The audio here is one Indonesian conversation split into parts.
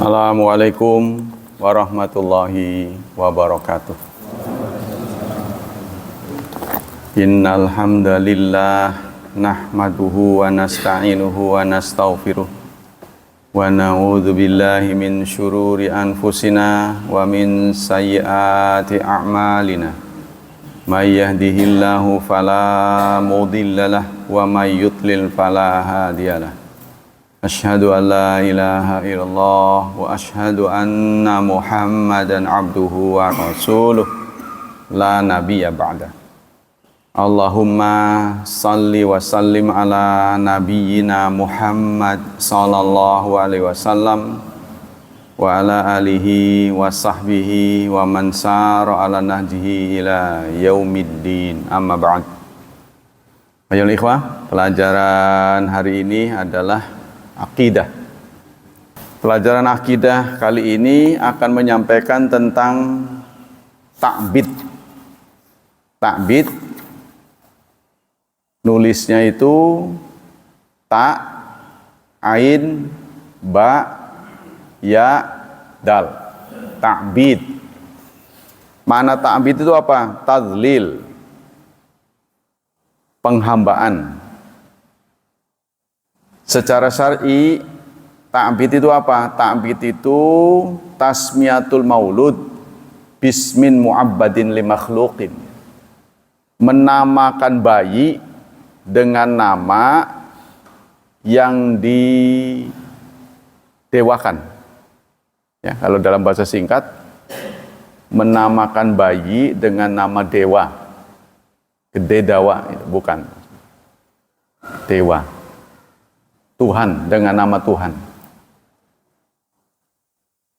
Assalamualaikum warahmatullahi wabarakatuh. Innal hamdalillah nahmaduhu wa nasta'inuhu wa nastaghfiruh wa na'udzu billahi min syururi anfusina wa min sayyiati a'malina. May yahdihillahu fala mudhillalah wa may yudlil fala hadiyalah. Asyhadu an la ilaha illallah wa asyhadu anna Muhammadan abduhu wa rasuluh la nabiyya ba'da. Allahumma salli wa sallim ala nabiyyina Muhammad sallallahu alaihi wasallam wa ala alihi wa sahbihi wa man sara ala nahjihi ila yaumiddin, amma ba'd. Ayolah ikhwah, pelajaran hari ini adalah akidah. Pelajaran akidah kali ini akan menyampaikan tentang ta'bid. Ta'bid nulisnya itu ta, ain, ba, ya, dal. Ta'bid. Makna ta'bid itu apa? Tadlil, penghambaan. Secara syar'i, ta'bid itu apa? Ta'bid itu tasmiyatul maulud bismin mu'abbadin li makhluqin. Menamakan bayi dengan nama yang didewakan. Ya, kalau dalam bahasa singkat, menamakan bayi dengan nama dewa. Gede dawa, bukan. Dewa. Tuhan, dengan nama Tuhan.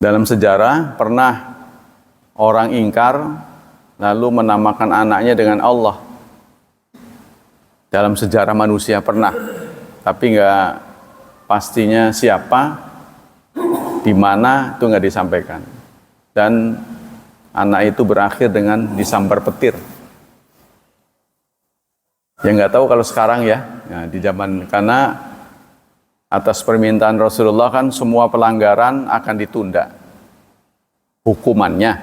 Dalam sejarah pernah orang ingkar lalu menamakan anaknya dengan Allah. Dalam sejarah manusia pernah, tapi nggak pastinya siapa, di mana itu nggak disampaikan. Dan anak itu berakhir dengan disambar petir. Ya nggak tahu kalau sekarang ya, nah, di zaman, karena atas permintaan Rasulullah kan semua pelanggaran akan ditunda hukumannya.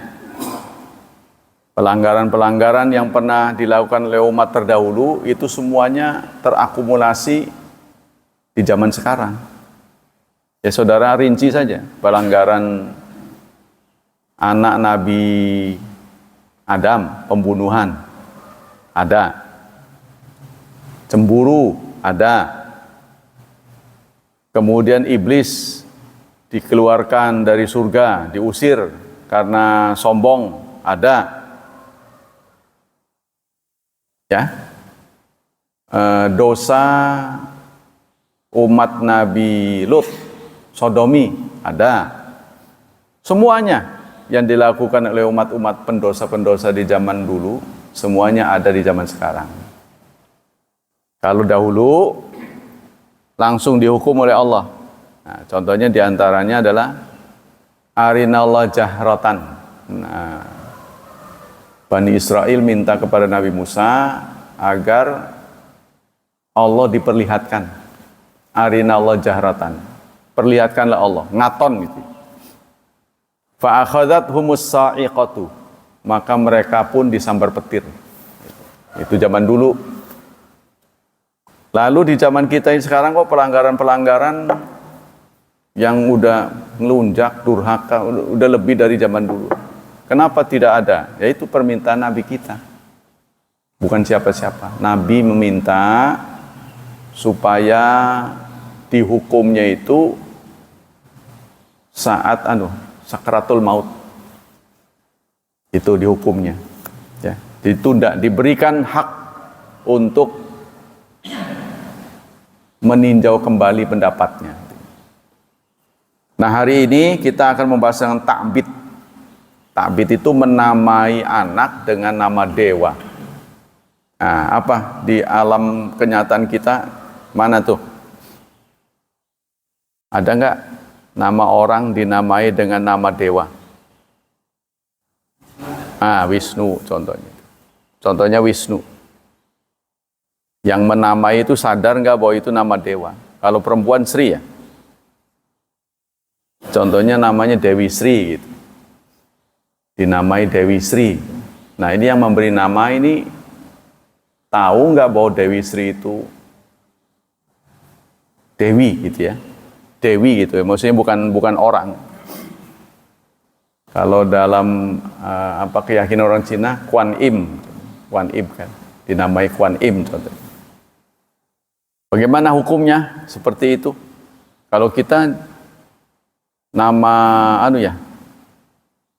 Pelanggaran-pelanggaran yang pernah dilakukan oleh umat terdahulu itu semuanya terakumulasi di zaman sekarang. Ya saudara rinci saja, pelanggaran anak Nabi Adam, pembunuhan ada, cemburu ada. Kemudian iblis dikeluarkan dari surga, diusir karena sombong, ada. Ya, dosa umat Nabi Lut, sodomi, ada. Semuanya yang dilakukan oleh umat-umat pendosa-pendosa di zaman dulu, semuanya ada di zaman sekarang. Kalau dahulu langsung dihukum oleh Allah. Nah, contohnya diantaranya adalah arinallah jahratan. Nah, Bani Israel minta kepada Nabi Musa agar Allah diperlihatkan. Arinallah jahratan. Perlihatkanlah Allah, ngaton gitu. Fa akhadhathumus sa'iqatu. Maka mereka pun disambar petir. Itu zaman dulu. Lalu di zaman kita ini sekarang kok pelanggaran-pelanggaran yang udah ngelunjak, durhaka, udah lebih dari zaman dulu. Kenapa tidak ada? Yaitu permintaan Nabi kita. Bukan siapa-siapa. Nabi meminta supaya dihukumnya itu saat sakaratul maut. Itu dihukumnya. Ya, ditunda, diberikan hak untuk meninjau kembali pendapatnya. Nah, hari ini kita akan membahas tentang ta'bid. Ta'bid itu menamai anak dengan nama dewa. Nah, apa di alam kenyataan kita, mana tuh? Ada nggak nama orang dinamai dengan nama dewa? Wisnu contohnya. Contohnya Wisnu. Yang menamai itu sadar nggak bahwa itu nama dewa? Kalau perempuan Sri ya. contohnya namanya Dewi Sri gitu. Dinamai Dewi Sri. Nah, ini yang memberi nama ini tahu nggak bahwa Dewi Sri itu Dewi gitu ya. Dewi gitu ya. Maksudnya bukan orang. Kalau dalam keyakinan orang Cina, Kuan Im kan. Dinamai Kuan Im contohnya. Bagaimana hukumnya? Seperti itu. Kalau kita nama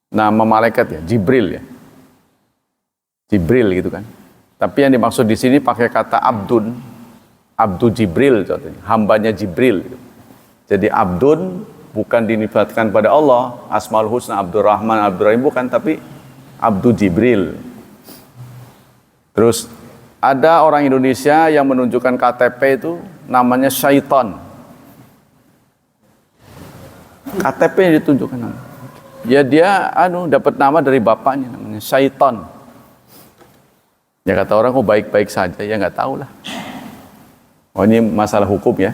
nama malaikat ya, Jibril ya. Jibril gitu kan. Tapi yang dimaksud di sini pakai kata Abdun Jibril contohnya, hambanya Jibril gitu. Jadi Abdun bukan dinibatkan pada Allah, Asmaul Husna, Abdurrahman, Abdurrahim bukan, tapi Abdu Jibril. Terus ada orang Indonesia yang menunjukkan KTP itu namanya Syaiton. KTP yang ditunjukkan nama. Ya dia dapat nama dari bapaknya namanya Syaiton. Ya kata orang kok baik-baik saja, ya nggak tahu lah. Oh ini masalah hukum ya.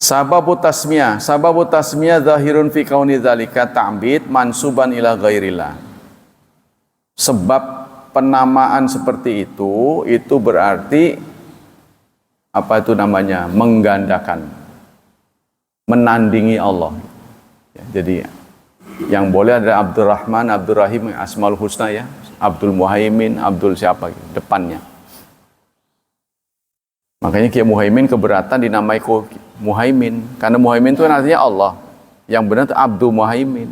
Sababu tasmiyah zahirun fi kauni dzalika ta'bid mansuban ila ghairillah. Sebab penamaan seperti itu berarti apa itu namanya? Menggandakan, menandingi Allah. Ya, jadi yang boleh ada Abdurrahman, Abdurrahim, Asmaul Husna ya, Abdul Muhaimin, Abdul siapa gitu, depannya. Makanya Kiai Muhaimin keberatan dinamai Muhaimin, karena Muhaimin itu kan artinya Allah. Yang benar itu Abdul Muhaimin.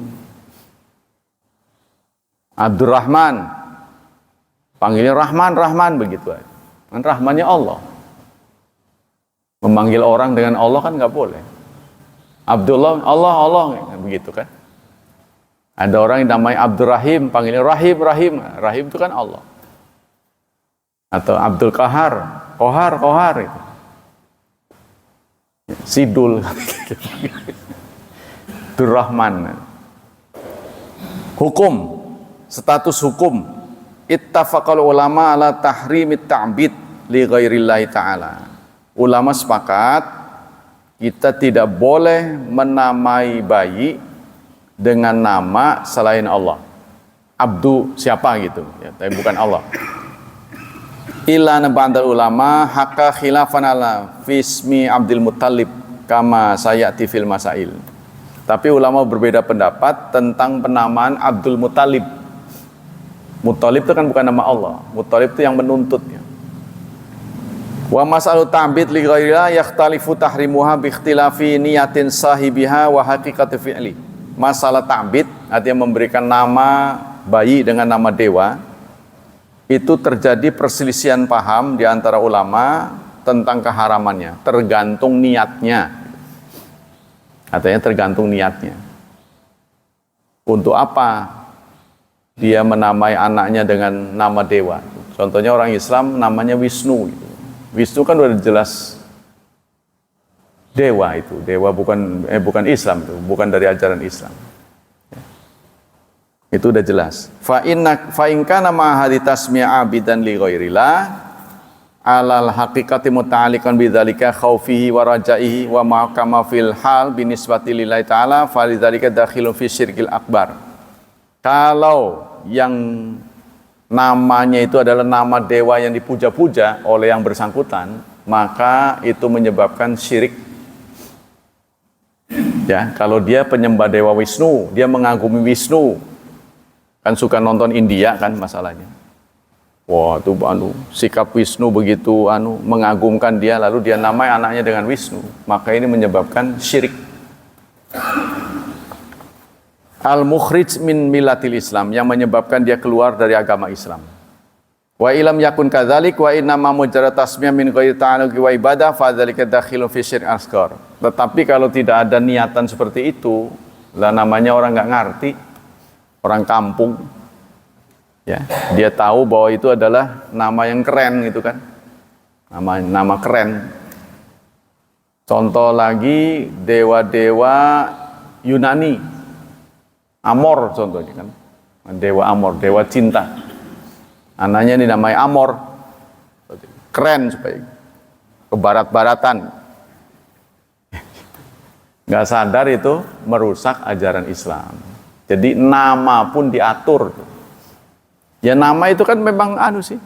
Abdurrahman, panggilnya Rahman begitu aja. Kan Rahmannya Allah. Memanggil orang dengan Allah kan nggak boleh. Abdullah, Allah begitu kan. Ada orang yang namanya Abdurrahim, panggilnya Rahim itu kan Allah. Atau Abdul Qahar, Kohar itu. Sidul. Abdurrahman. Hukum, status hukum. Ittafaqal ulama ala tahrimit ta'bid li ghairillahi ta'ala. Ulama sepakat kita tidak boleh menamai bayi dengan nama selain Allah. Abdu siapa gitu ya, tapi bukan Allah. Illa nabandal ulama haka khilafan ala fismi Abdul Muttalib kama sayati fil masail. Tapi ulama berbeda pendapat tentang penamaan Abdul Muttalib. Muttalib itu kan bukan nama Allah. Muttalib itu yang menuntutnya. Wa mas'alu ta'bid li ghairillah yakhtalifu tahrimuha bi ikhtilafi niyatin sahibiha wa haqiqati fi'li. Masalah ta'bid artinya memberikan nama bayi dengan nama dewa, itu terjadi perselisihan paham di antara ulama tentang keharamannya, tergantung niatnya. Katanya tergantung niatnya. Untuk apa dia menamai anaknya dengan nama dewa? Contohnya orang Islam namanya Wisnu. Wisnu kan udah jelas dewa itu. Dewa bukan Islam itu, bukan dari ajaran Islam. Itu udah jelas. Fa in kana ma hadhi tasmi'a abidan li ghairillah alal haqiqati muta'alliqan bidzalika khaufihi wa rajaihi wa ma kama fil hal binisbati lillahi ta'ala falidzalika dakhilun fi syirkil akbar. Kalau yang namanya itu adalah nama dewa yang dipuja-puja oleh yang bersangkutan, maka itu menyebabkan syirik. Ya, kalau dia penyembah dewa Wisnu, dia mengagumi Wisnu, kan suka nonton India kan masalahnya. Wah, itu sikap Wisnu begitu mengagumkan dia, lalu dia namai anaknya dengan Wisnu, maka ini menyebabkan syirik. Al-mukhrij min millatil Islam, yang menyebabkan dia keluar dari agama Islam. Wa ilam yakun kadzalik wa inna ma mujarrad tasmiyah min ghairi ta'alluqi wa ibadah fa dzalika dakhilun fi syirk asghar. Tetapi kalau tidak ada niatan seperti itu, lah namanya orang nggak ngerti, orang kampung, ya dia tahu bahwa itu adalah nama yang keren gitu kan, nama keren. Contoh lagi dewa-dewa Yunani, Amor contohnya kan, dewa Amor, dewa cinta, anaknya dinamai Amor, keren supaya ke barat-baratan. Nggak sadar itu merusak ajaran Islam. Jadi nama pun diatur. Ya nama itu kan memang sih,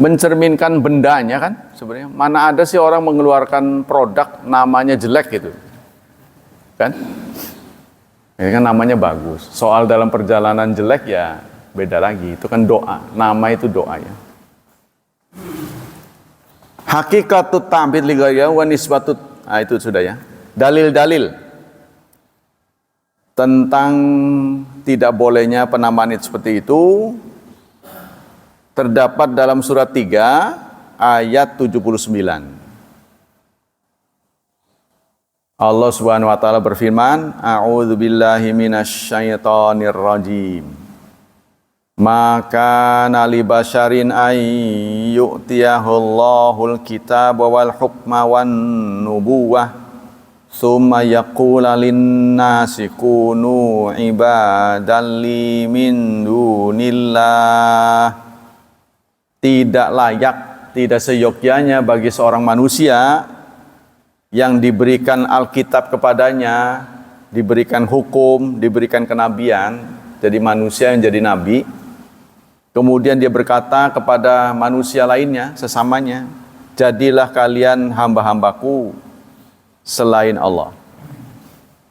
mencerminkan bendanya kan sebenarnya. Mana ada sih orang mengeluarkan produk namanya jelek gitu. Kan? Ini kan namanya bagus. Soal dalam perjalanan jelek ya beda lagi. Itu kan doa. Nama itu doa ya. Hakikatut ta'bid li ghairihi wa nisbatut. Itu sudah ya. Dalil-dalil tentang tidak bolehnya penamaan itu seperti itu terdapat dalam surat 3 ayat 79. Allah Subhanahu wa taala berfirman, A'udzubillahi minasyaitonir rajim. Maka nali basyarin ay yu'tiyahullahul kitaba wal hukma wan nubuwah summa yaqula linnasi kunu ibadalli min dunillah. Tidak layak, tidak seyogyanya bagi seorang manusia yang diberikan Alkitab kepadanya, diberikan hukum, diberikan kenabian, jadi manusia yang jadi nabi. Kemudian dia berkata kepada manusia lainnya, sesamanya, jadilah kalian hamba-hambaku selain Allah.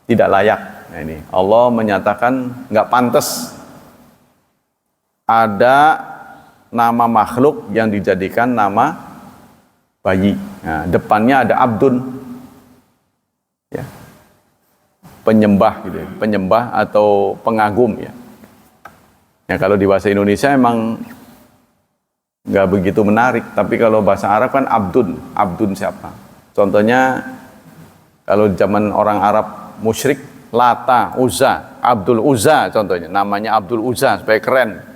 Tidak layak. Nah ini, Allah menyatakan nggak pantas ada nama makhluk yang dijadikan nama bayi. Nah, depannya ada abdun, ya, penyembah gitu, penyembah atau pengagum ya. Ya kalau di bahasa Indonesia emang nggak begitu menarik, tapi kalau bahasa Arab kan abdun, abdun siapa? Contohnya kalau zaman orang Arab musyrik, Lata, Uzza, Abdul Uzza contohnya, namanya Abdul Uzza supaya keren.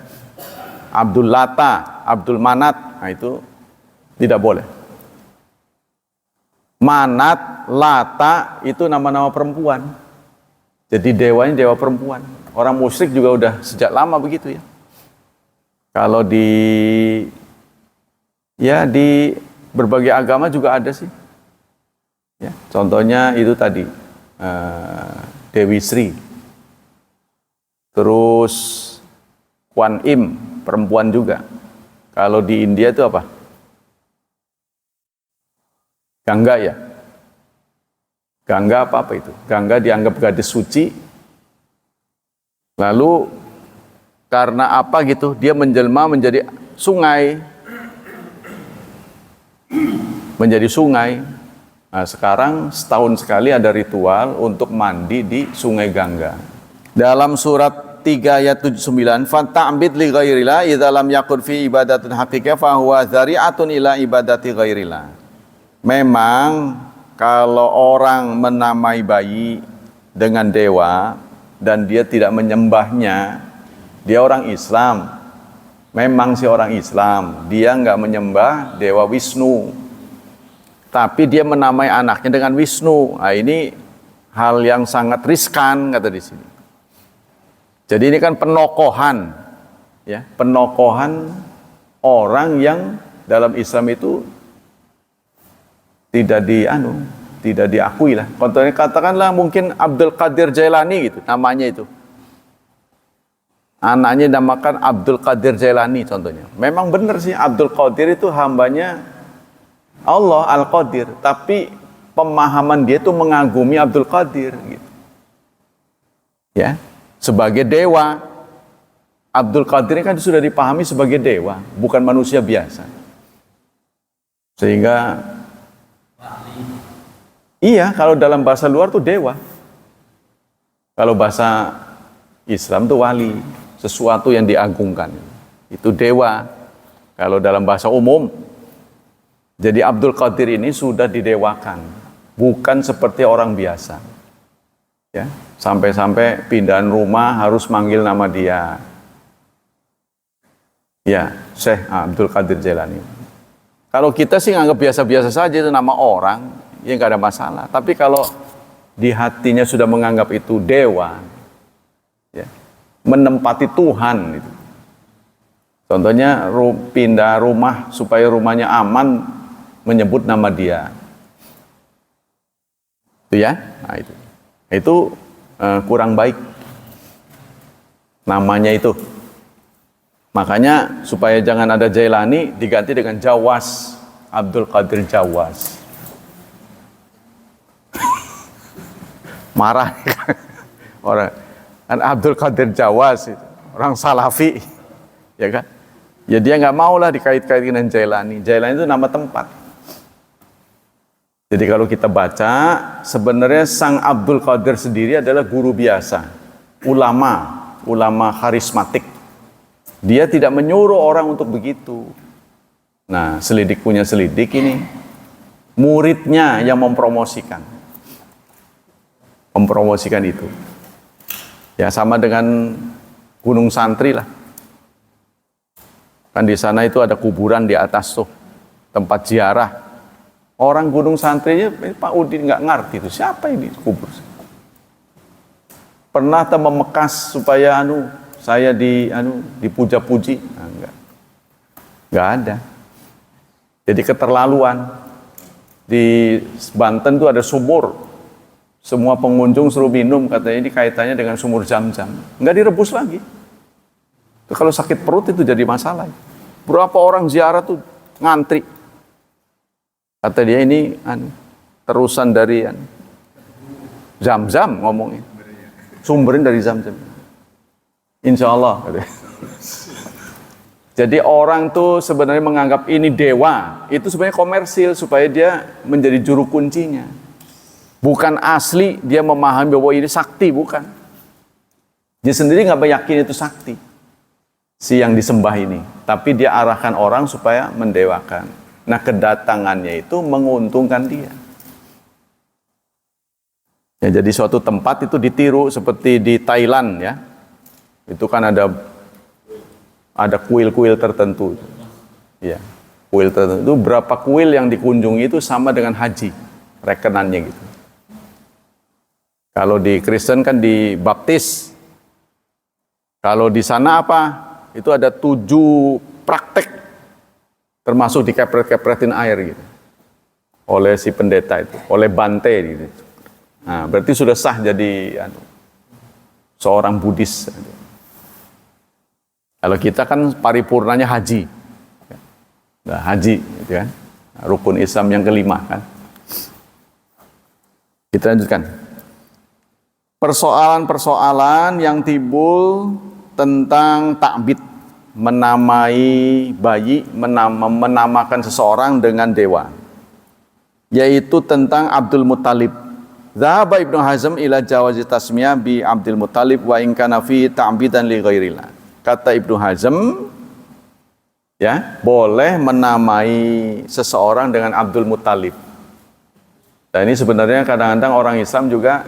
Abdul Lata, Abdul Manat, nah itu tidak boleh. Manat, Lata itu nama-nama perempuan. Jadi dewanya dewa perempuan. Orang musyrik juga udah sejak lama begitu ya. Kalau di berbagai agama juga ada sih. Ya, contohnya itu tadi Dewi Sri. Terus Kwan Im, perempuan juga. Kalau di India itu apa? Gangga ya. Gangga apa itu? Gangga dianggap gadis suci. Lalu karena apa gitu? Dia menjelma menjadi sungai. Menjadi sungai. Nah, sekarang setahun sekali ada ritual untuk mandi di Sungai Gangga. Dalam surat 3 ayat 79, fata'bid li ghairillah idza lam yakun fi ibadatin haqiqah fa huwa dzari'atun ila ibadati ghairillah. Memang kalau orang menamai bayi dengan dewa dan dia tidak menyembahnya, dia orang Islam. Memang si orang Islam, dia enggak menyembah dewa Wisnu. Tapi dia menamai anaknya dengan Wisnu. Nah, ini hal yang sangat riskan kata di sini. Jadi ini kan penokohan, ya, penokohan orang yang dalam Islam itu tidak diakui lah. Contohnya katakanlah mungkin Abdul Qadir Jailani gitu, namanya itu. Anaknya dinamakan Abdul Qadir Jailani contohnya. Memang benar sih Abdul Qadir itu hambanya Allah Al-Qadir, tapi pemahaman dia itu mengagumi Abdul Qadir gitu. Ya. Sebagai dewa. Abdul Qadir kan sudah dipahami sebagai dewa, bukan manusia biasa. Sehingga iya, kalau dalam bahasa luar tuh dewa. Kalau bahasa Islam tuh wali, sesuatu yang diagungkan. Itu dewa. Kalau dalam bahasa umum. Jadi Abdul Qadir ini sudah didewakan, bukan seperti orang biasa. Ya, sampai-sampai pindahan rumah harus manggil nama dia. Ya, Syekh Abdul Qadir Jailani. Kalau kita sih nganggap biasa-biasa saja itu nama orang, ya nggak ada masalah. Tapi kalau di hatinya sudah menganggap itu dewa, ya, menempati Tuhan. Gitu. Contohnya pindah rumah supaya rumahnya aman, menyebut nama dia. Itu ya. Nah, itu kurang baik namanya itu. Makanya supaya jangan ada Jailani diganti dengan Jawas, Abdul Qadir Jawas. Marah orang kan Abdul Qadir Jawas itu, orang Salafi, ya kan? Ya dia nggak mau lah dikait-kaitkan dengan Jailani. Jailani itu nama tempat. Jadi kalau kita baca, sebenarnya Sang Abdul Qadir sendiri adalah guru biasa, ulama karismatik. Dia tidak menyuruh orang untuk begitu. Nah, selidik punya selidik ini, muridnya yang mempromosikan itu. Ya sama dengan Gunung Santri lah. Kan di sana itu ada kuburan di atas tuh, tempat ziarah. Orang Gunung Santrinya Pak Udin nggak ngerti itu siapa ini kubur. Pernah memekas supaya saya dipuja-puji, nah, nggak ada. Jadi keterlaluan. Di Banten tuh ada sumur, semua pengunjung suruh minum, katanya ini kaitannya dengan sumur Zam-Zam. Nggak direbus lagi. Kalau sakit perut itu jadi masalah. Berapa orang ziarah tuh ngantri. Kata dia ini terusan dari Zam-Zam ngomongin. Sumbernya dari Zam-Zam. Insya Allah. Jadi orang tuh sebenarnya menganggap ini dewa. Itu sebenarnya komersil supaya dia menjadi juru kuncinya. Bukan asli dia memahami bahwa ini sakti, bukan. Dia sendiri nggak yakin itu sakti. Si yang disembah ini. Tapi dia arahkan orang supaya mendewakan. Nah kedatangannya itu menguntungkan dia. Ya, jadi suatu tempat itu ditiru seperti di Thailand ya. Itu kan ada kuil-kuil tertentu. Ya, kuil tertentu. Itu berapa kuil yang dikunjungi itu sama dengan haji rekenannya gitu. Kalau di Kristen kan dibaptis. Kalau di sana apa? Itu ada 7 praktek. Termasuk dikepret-kepretin air gitu. Oleh si pendeta itu, oleh Bante gitu. Nah, berarti sudah sah jadi seorang Buddhis. Kalau kita kan paripurnanya haji. Nah, haji gitu kan. Rukun Islam yang kelima kan. Kita lanjutkan. Persoalan-persoalan yang timbul tentang ta'bid, menamai bayi, menamakan seseorang dengan dewa, yaitu tentang Abdul Muttalib. Zahaba Ibnu Hazm ila jawazi tasmiyah bi Abdul Muttalib wa in kana fi ta'bidan li ghairillah. Kata Ibnu Hazm, ya, boleh menamai seseorang dengan Abdul Muttalib. Dan ini sebenarnya kadang-kadang orang Islam juga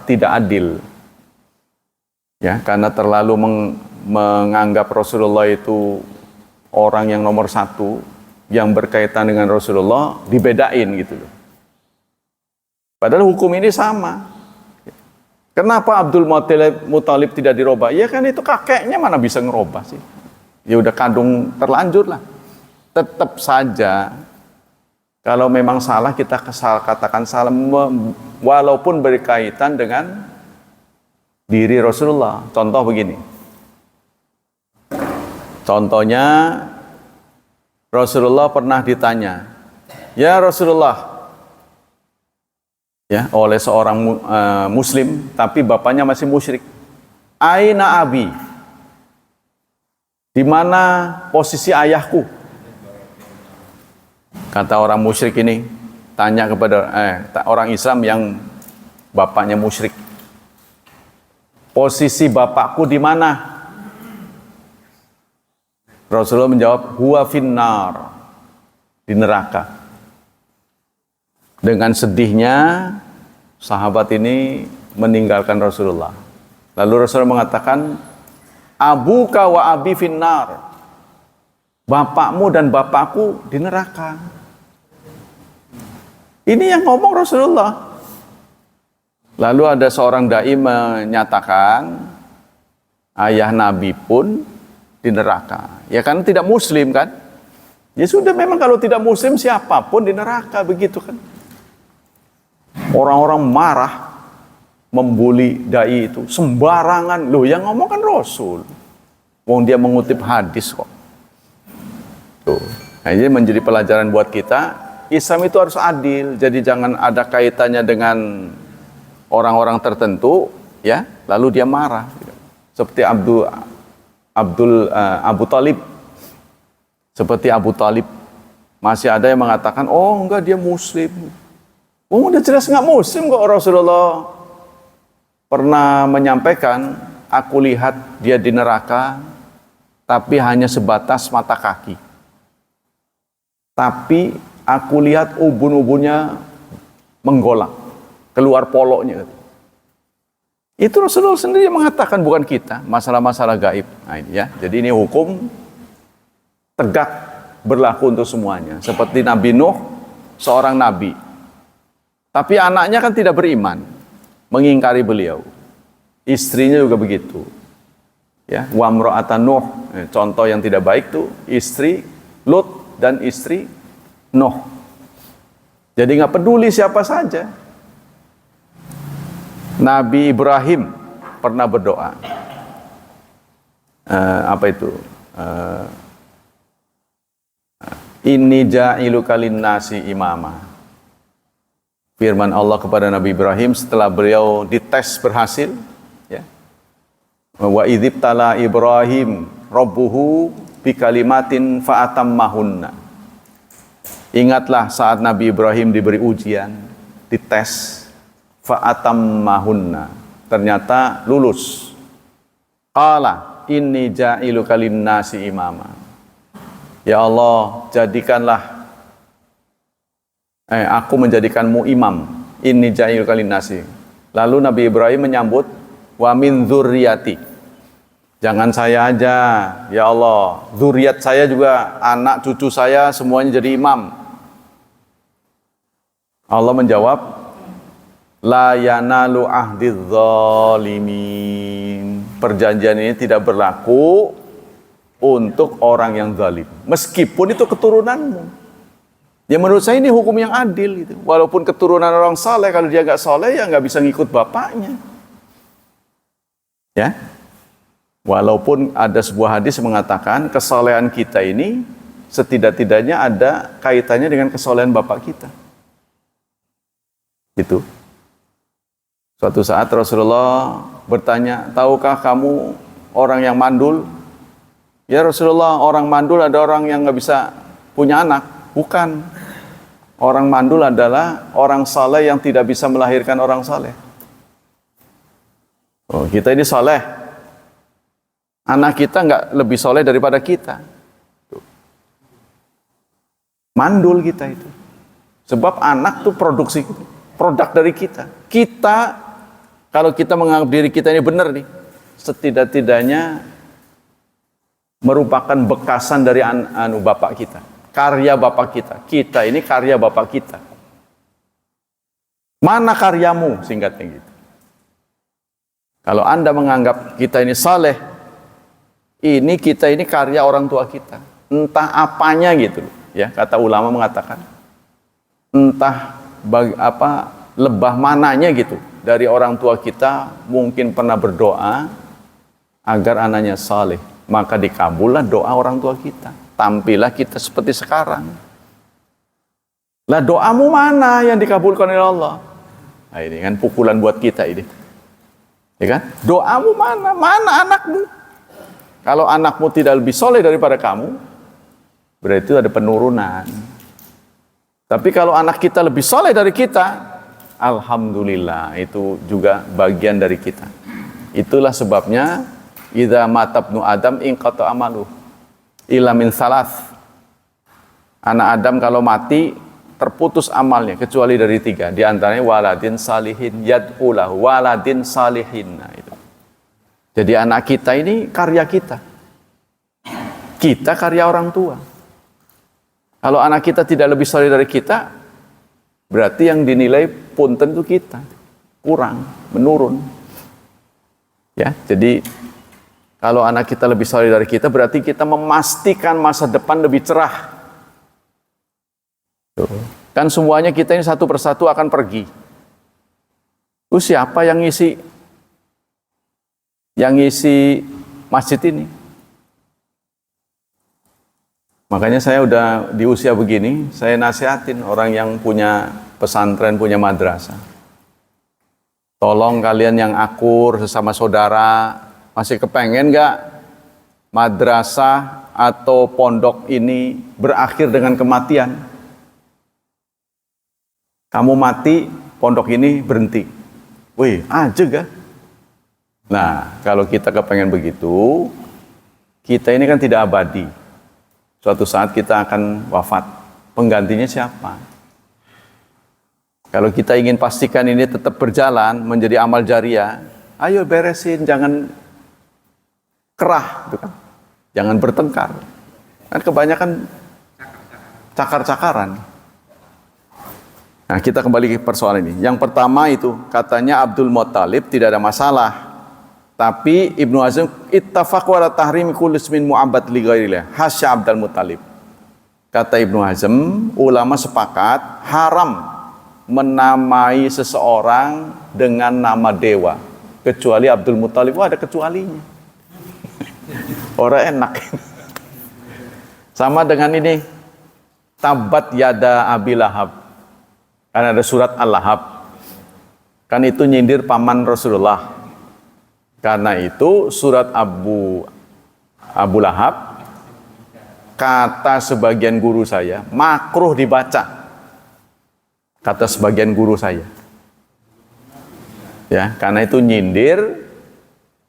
tidak adil. Ya, karena terlalu menganggap Rasulullah itu orang yang nomor 1, yang berkaitan dengan Rasulullah dibedain gitu loh. Padahal hukum ini sama. Kenapa Abdul Muttalib tidak dirubah? Ya kan itu kakeknya mana bisa ngerubah sih. Ya udah kadung terlanjur lah. Tetap saja kalau memang salah kita katakan salah walaupun berkaitan dengan diri Rasulullah. Contoh begini. Contohnya Rasulullah pernah ditanya, "Ya Rasulullah," ya, oleh seorang muslim tapi bapaknya masih musyrik. "Aina abi?" Di mana posisi ayahku? Kata orang musyrik ini tanya kepada orang Islam yang bapaknya musyrik. Posisi bapakku di mana? Rasulullah menjawab, huwa finnar, di neraka. Dengan sedihnya sahabat ini meninggalkan Rasulullah. Lalu Rasulullah mengatakan, abuka wa abi finnar, bapakmu dan bapakku di neraka. Ini yang ngomong Rasulullah. Lalu ada seorang dai menyatakan ayah Nabi pun di neraka. Ya kan tidak muslim kan? Ya sudah, memang kalau tidak muslim siapapun di neraka, begitu kan? Orang-orang marah membuli dai itu sembarangan. Loh, yang ngomong kan Rasul. Wong dia mengutip hadis kok. Tuh. Nah, ini menjadi pelajaran buat kita. Islam itu harus adil. Jadi jangan ada kaitannya dengan orang-orang tertentu, ya, lalu dia marah. Seperti Abu Talib. Seperti Abu Talib. Masih ada yang mengatakan, oh enggak, dia muslim. Oh, udah jelas enggak muslim kok. Rasulullah pernah menyampaikan, aku lihat dia di neraka, tapi hanya sebatas mata kaki. Tapi aku lihat ubun-ubunnya menggolak, keluar poloknya. Itu Rasulullah sendiri yang mengatakan, bukan kita, masalah-masalah gaib. Nah ini ya, jadi ini hukum tegak berlaku untuk semuanya. Seperti Nabi Nuh, seorang nabi. Tapi anaknya kan tidak beriman, mengingkari beliau. Istrinya juga begitu. Ya, wa imra'atan Nuh, contoh yang tidak baik tuh istri Lut dan istri Nuh. Jadi nggak peduli siapa saja. Nabi Ibrahim pernah berdoa. Apa itu? Inni ja'iluka linnasi imama. Firman Allah kepada Nabi Ibrahim setelah beliau dites berhasil, ya. Wa idzibtala Ibrahim rabbuhu bikalimatin fa'atammahunna. Ingatlah saat Nabi Ibrahim diberi ujian, dites, fa'atammahunna. Ternyata lulus. Qala inni ja'iluka linnasi imama. Ya Allah, jadikanlah aku menjadikanmu imam. Inni ja'iluka linnasi. Lalu Nabi Ibrahim menyambut, wa min dzurriyyati. Jangan saya aja, ya Allah, zuriat saya juga, anak cucu saya semuanya jadi imam. Allah menjawab, la yanalu ahdidz zalimin. Perjanjian ini tidak berlaku untuk orang yang zalim, meskipun itu keturunanmu. Ya menurut saya ini hukum yang adil gitu. Walaupun keturunan orang saleh, kalau dia nggak saleh ya nggak bisa ngikut bapaknya. Ya, walaupun ada sebuah hadis mengatakan kesalehan kita ini setidak-tidaknya ada kaitannya dengan kesalehan bapak kita. Gitu. Suatu saat Rasulullah bertanya, tahukah kamu orang yang mandul? Ya Rasulullah, orang mandul ada orang yang nggak bisa punya anak. Bukan. Orang mandul adalah orang saleh yang tidak bisa melahirkan orang saleh. Oh, kita ini saleh. Anak kita nggak lebih saleh daripada kita. Mandul kita itu. Sebab anak tuh produksi, produk dari kita. Kita, kalau kita menganggap diri kita ini benar nih, setidak-tidaknya merupakan bekasan dari bapak kita, karya bapak kita. Kita ini karya bapak kita. Mana karyamu, singkatnya gitu. Kalau Anda menganggap kita ini saleh, ini kita ini karya orang tua kita. Entah apanya gitu, ya kata ulama mengatakan, entah lebah mananya gitu dari orang tua kita mungkin pernah berdoa agar anaknya saleh. Maka dikabullah doa orang tua kita. Tampillah kita seperti sekarang. Lah doamu mana yang dikabulkan oleh Allah? Nah ini kan pukulan buat kita ini. Ya kan? Doamu mana? Mana anakmu? Kalau anakmu tidak lebih soleh daripada kamu, berarti itu ada penurunan. Tapi kalau anak kita lebih soleh dari kita, alhamdulillah, itu juga bagian dari kita. Itulah sebabnya idza matabnu Adam inqata amalu illa min salas. Anak Adam kalau mati terputus amalnya kecuali dari 3. Di antaranya waladin salihin yad'ulahu, waladin salihin. Nah, itu. Jadi anak kita ini karya kita. Kita karya orang tua. Kalau anak kita tidak lebih soleh dari kita, berarti yang dinilai punten itu kita. Kurang, menurun. Ya, jadi kalau anak kita lebih soleh dari kita, berarti kita memastikan masa depan lebih cerah. Tuh. Kan semuanya kita ini satu persatu akan pergi. Siapa yang ngisi masjid ini? Makanya saya udah di usia begini, saya nasihatin orang yang punya pesantren, punya madrasah. Tolong kalian yang akur sesama saudara, masih kepengen nggak madrasah atau pondok ini berakhir dengan kematian? Kamu mati, pondok ini berhenti. Wih, aja gak? Nah, kalau kita kepengen begitu, kita ini kan tidak abadi. Suatu saat kita akan wafat. Penggantinya siapa? Kalau kita ingin pastikan ini tetap berjalan, menjadi amal jariah, ayo beresin, jangan kerah, gitu kan? Jangan bertengkar. Kan kebanyakan cakar-cakaran. Nah, kita kembali ke persoalan ini. Yang pertama itu, katanya Abdul Muttalib tidak ada masalah. Tapi Ibnu Hazm ittafaq ala tahrimi kulli ismin mu'abbad li ghairillah. Hasya Abdul Muttalib. Kata Ibnu Hazm, ulama sepakat haram menamai seseorang dengan nama dewa kecuali Abdul Muttalib. Wah, ada kecualinya. Orang enak. Sama dengan ini, tabat yada Abi Lahab. Kan ada surat Al-Lahab. Kan itu nyindir paman Rasulullah. Karena itu surat Abu Lahab, kata sebagian guru saya, makruh dibaca. Kata sebagian guru saya. Ya, karena itu nyindir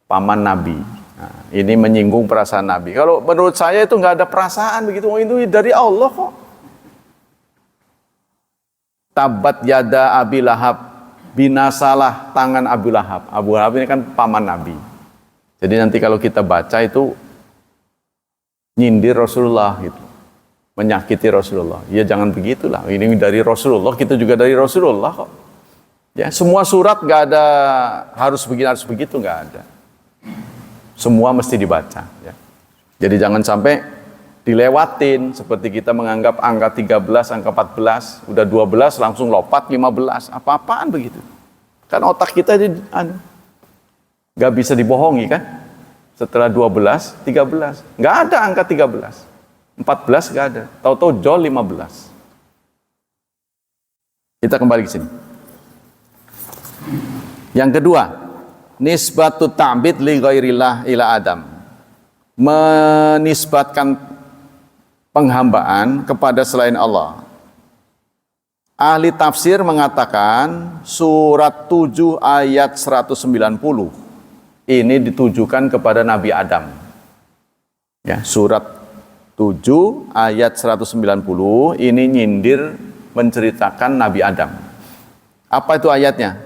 paman Nabi. Nah, ini menyinggung perasaan Nabi. Kalau menurut saya itu nggak ada perasaan begitu. Itu dari Allah kok. Tabat yada Abi Lahab, binasalah tangan Abu Lahab. Abu Lahab ini kan paman Nabi. Jadi nanti kalau kita baca itu nyindir Rasulullah gitu. Menyakiti Rasulullah. Ya jangan begitulah. Ini dari Rasulullah, kita juga dari Rasulullah kok. Ya, semua surat nggak ada harus begini harus begitu, nggak ada. Semua mesti dibaca. Ya. Jadi jangan sampai dilewatin seperti kita menganggap angka 13, angka 14, udah 12 langsung lompat 15. Apa-apaan begitu. Kan otak kita nggak bisa dibohongi kan? Setelah 12, 13. Nggak ada angka 13. 14 nggak ada. Tahu-tahu jol 15. Kita kembali ke sini. Yang kedua, nisbatu ta'bid li ghairillah ila Adam. Menisbatkan penghambaan kepada selain Allah. Ahli tafsir mengatakan surat 7 ayat 190 ini ditujukan kepada Nabi Adam. Ya, surat 7 ayat 190 ini nyindir menceritakan Nabi Adam. Apa itu ayatnya?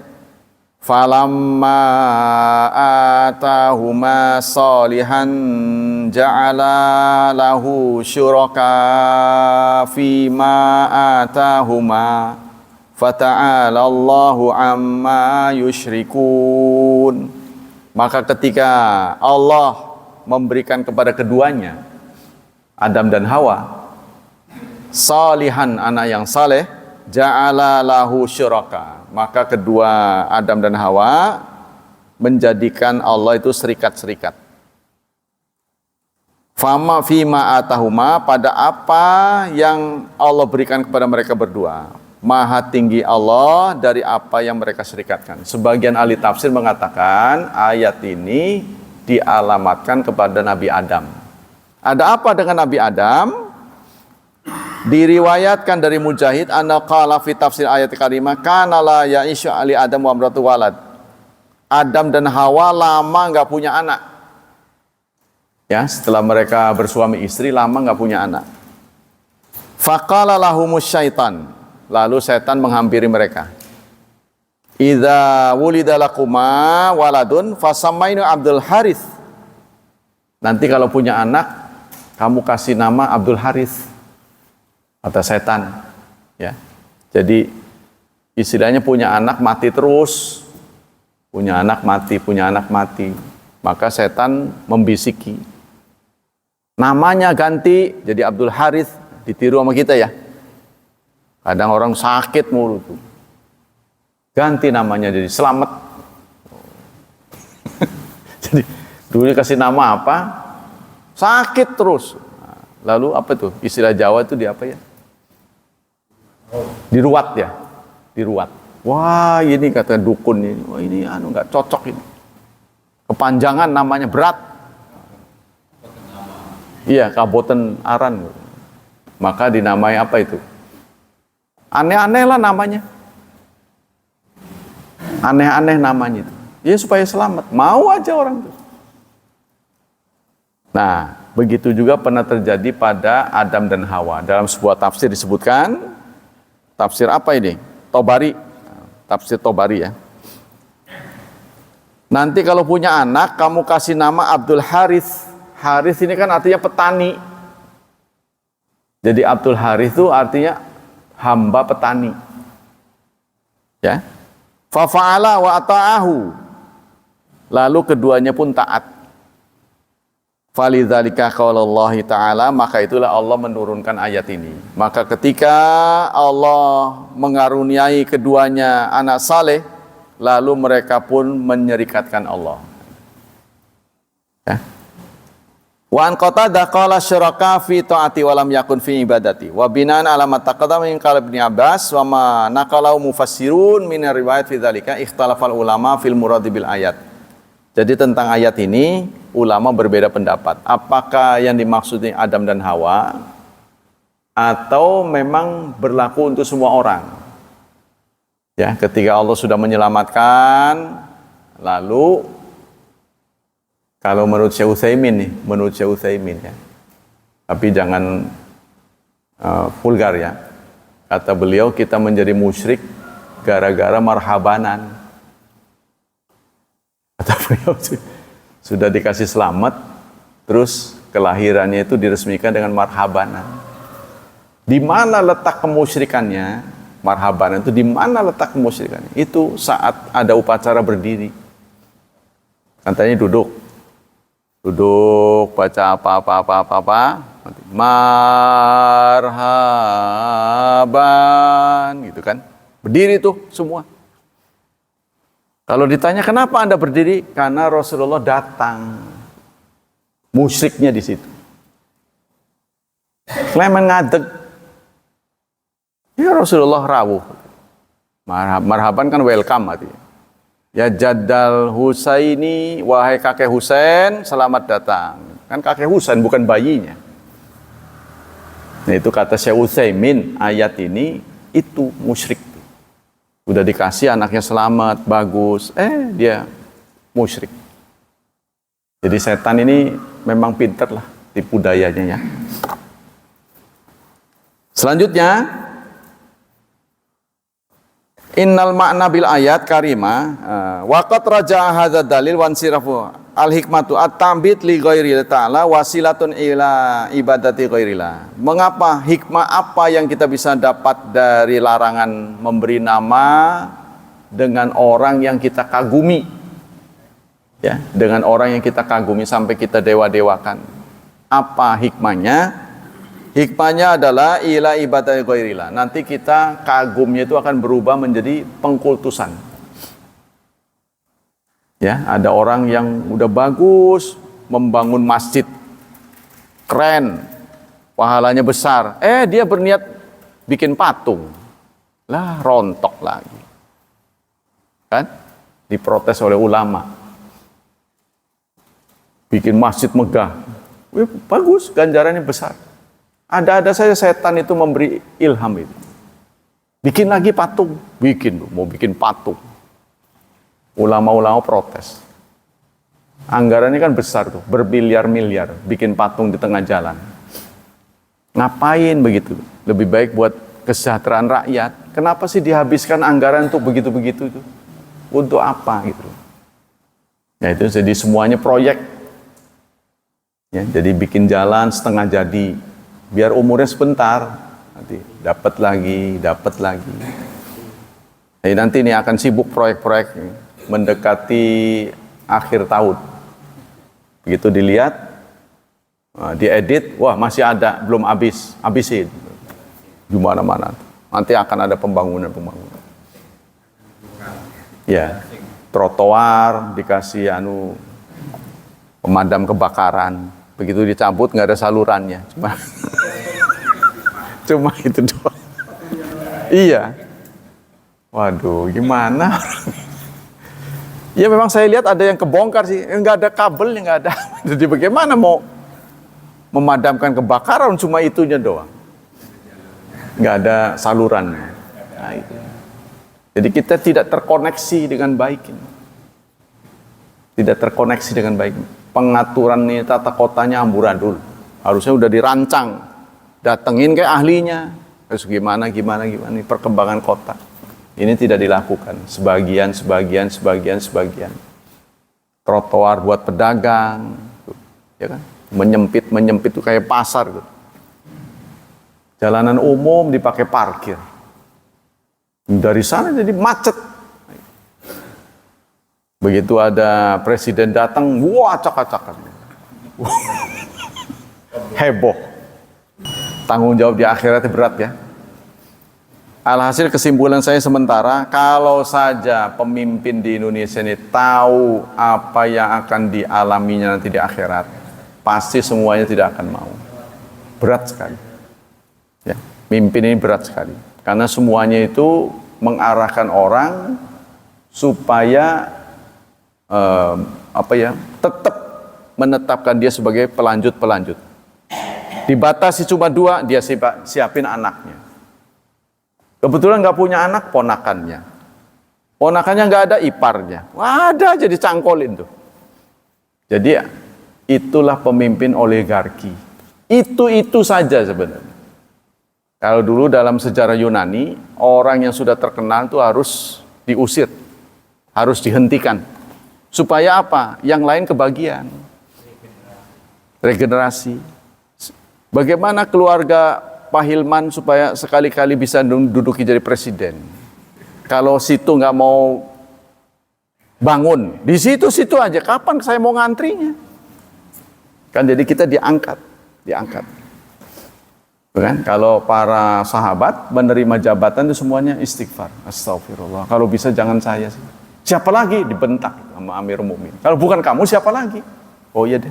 Falamma atahuma salihan ja'ala lahu syuraka fima atahuma fata'ala Allahu amma yusyrikun. Maka ketika Allah memberikan kepada keduanya, Adam dan Hawa, salihan, anak yang saleh, ja'ala lahu syuraka, maka kedua Adam dan Hawa menjadikan Allah itu serikat-serikat. Fama fima atahuma, pada apa yang Allah berikan kepada mereka berdua. Maha tinggi Allah dari apa yang mereka serikatkan. Sebagian ahli tafsir mengatakan ayat ini dialamatkan kepada Nabi Adam. Ada apa dengan Nabi Adam? Diriwayatkan dari Mujahid anna qala fi tafsir ayat karimah kana la ya'ishu ali Adam wa imratu walad. Adam dan Hawa lama enggak punya anak. Ya, setelah mereka bersuami istri lama enggak punya anak. Faqala lahumus syaitan. Lalu setan menghampiri mereka. Idza wulida lakuma waladun fasamainu Abdul Harits. Nanti kalau punya anak, kamu kasih nama Abdul Harits. Kata setan. Ya. Jadi istilahnya punya anak mati terus. Punya anak mati, punya anak mati. Maka setan membisiki. Namanya ganti jadi Abdul Harits, ditiru sama kita ya. Kadang orang sakit mulu tuh. ganti namanya jadi Selamet. Jadi dulu kasih nama apa? Sakit terus. Lalu apa tuh? Istilah Jawa itu di apa ya? Diruat ya, diruat. Wah ini kata dukun ini, wah ini nggak cocok ini. Kepanjangan namanya berat. Iya, Kaboten Aran. Maka dinamai apa itu? Aneh-aneh lah namanya. Aneh-aneh namanya itu. Ya supaya selamat. Mau aja orang itu. Nah, begitu juga pernah terjadi pada Adam dan Hawa. Dalam sebuah tafsir disebutkan, tafsir apa ini? Tobari. Tafsir Tobari ya. Nanti kalau punya anak, kamu kasih nama Abdul Harith. Harith ini kan artinya petani. Jadi Abdul Harith itu artinya hamba petani. Ya. Fafa'ala wa ata'ahu. Lalu keduanya pun taat. Falidzalika qaulallahi ta'ala, maka itulah Allah menurunkan ayat ini. Maka ketika Allah mengaruniai keduanya anak saleh, lalu mereka pun menyerikatkan Allah. Ya. Wa an Qatadah qala syuraka fi taati wa lam yakun fi ibadati. Wa binaan ala ma taqaddama min qala Ibnu Abbas wa ma naqalahu mufassirun min riwayat fi dzalika ikhtalafal ulama fil murad bil ayat. Jadi tentang ayat ini ulama berbeda pendapat. Apakah yang dimaksud ini Adam dan Hawa atau memang berlaku untuk semua orang? Ya, ketika Allah sudah menyelamatkan, lalu kalau menurut Syekh Utsaimin ya. Tapi jangan vulgar ya. Kata beliau kita menjadi musyrik gara-gara marhabanan. Kata beliau sudah dikasih selamat, terus kelahirannya itu diresmikan dengan marhabanan. Di mana letak kemusyrikannya? Marhabanan itu di mana letak kemusyrikannya? Itu saat ada upacara berdiri. Katanya duduk baca apa marhaban gitu kan, berdiri tuh semua. Kalau ditanya kenapa Anda berdiri, karena Rasulullah datang, musyriknya di situ. Klemen ngadeg, ya Rasulullah rawuh, marhaban kan welcome artinya. Ya Jaddal Husaini, wahai kakek Husain, selamat datang. Kan kakek Husain bukan bayinya. Nah itu kata Syekh Utsaimin, ayat ini itu musyrik. Udah dikasih anaknya selamat, bagus, dia musyrik. Jadi setan ini memang pinter lah tipu dayanya ya. Selanjutnya, innal makna bil ayat karimah waqat raja'a hadzal dalil wan sirafu al hikmatu at-tambit li ghairi ta'ala wasilatun ila ibadati ghairillah. Mengapa hikmah apa yang kita bisa dapat dari larangan memberi nama dengan orang yang kita kagumi? Ya, dengan orang yang kita kagumi sampai kita dewa-dewakan. Apa hikmahnya? Hikmahnya adalah ila ibadati ghairillah. Nanti kita kagumnya itu akan berubah menjadi pengkultusan. Ya, ada orang yang udah bagus membangun masjid keren, pahalanya besar. Dia berniat bikin patung. Lah, rontok lagi. Kan? Diprotes oleh ulama. Bikin masjid megah. Bagus, ganjarannya besar. Ada-ada saja setan itu memberi ilham itu. Bikin lagi patung, mau bikin patung. Ulama-ulama protes. Anggarannya kan besar tuh, bermiliar-miliar, bikin patung di tengah jalan. Ngapain begitu? Lebih baik buat kesejahteraan rakyat. Kenapa sih dihabiskan anggaran untuk begitu-begitu itu? Untuk apa gitu? Ya itu jadi semuanya proyek. Ya, jadi bikin jalan setengah jadi. Biar umurnya sebentar, nanti dapat lagi. Jadi nanti ini akan sibuk proyek-proyek mendekati akhir tahun. Begitu dilihat, diedit, wah masih ada, belum habisin. Di mana-mana. Nanti akan ada pembangunan. Ya, trotoar dikasih pemadam kebakaran. Begitu dicabut nggak ada salurannya, cuma itu doang. Iya. Waduh, gimana? Ya memang saya lihat ada yang kebongkar sih, nggak ada kabelnya, nggak ada. Jadi bagaimana mau memadamkan kebakaran cuma itunya doang, nggak ada salurannya. Nah, itu. Jadi kita tidak terkoneksi dengan baik ini. Tidak terkoneksi dengan baik. Pengaturan nih tata kotanya amburadul. Harusnya udah dirancang. Datengin kayak ahlinya. Terus gimana nih perkembangan kota. Ini tidak dilakukan. Sebagian. Trotoar buat pedagang, ya kan? Menyempit tuh kayak pasar gitu. Jalanan umum dipakai parkir. Dari sana jadi macet. Begitu ada presiden datang, wah acak-acakan. Heboh. Tanggung jawab di akhirat berat ya. Alhasil kesimpulan saya sementara, kalau saja pemimpin di Indonesia ini tahu apa yang akan dialaminya nanti di akhirat, pasti semuanya tidak akan mau. Berat sekali. Ya, mimpin ini berat sekali. Karena semuanya itu mengarahkan orang supaya tetap menetapkan dia sebagai pelanjut. Dibatasi cuma 2, dia siapin anaknya. Kebetulan nggak punya anak, ponakannya nggak ada, iparnya. Wah, ada aja dicangkolin tuh. Jadi itulah pemimpin oligarki. Itu saja sebenarnya. Kalau dulu dalam sejarah Yunani, orang yang sudah terkenal itu harus diusir, harus dihentikan. Supaya apa? Yang lain kebagian. Regenerasi. Bagaimana keluarga Pak Hilman supaya sekali-kali bisa duduki jadi presiden? Kalau situ nggak mau bangun, di situ aja. Kapan saya mau ngantrinya? Kan jadi kita diangkat. Kan? Kalau para sahabat menerima jabatan itu semuanya istighfar, astagfirullah. Kalau bisa jangan saya sih. Siapa lagi? Dibentak sama Amirul Mukminin. Kalau bukan kamu siapa lagi? Oh iya deh.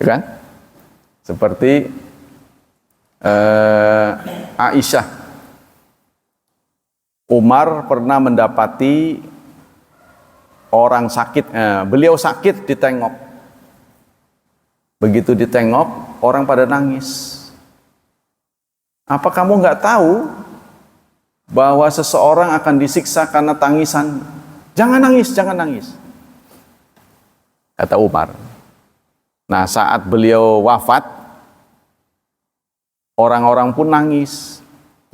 Kan? Seperti Aisyah. Umar pernah mendapati orang sakit, beliau sakit ditengok. Begitu ditengok, orang pada nangis. Apa kamu nggak tahu bahwa seseorang akan disiksa karena tangisan? Jangan nangis. Kata Umar. Nah, saat beliau wafat, orang-orang pun nangis.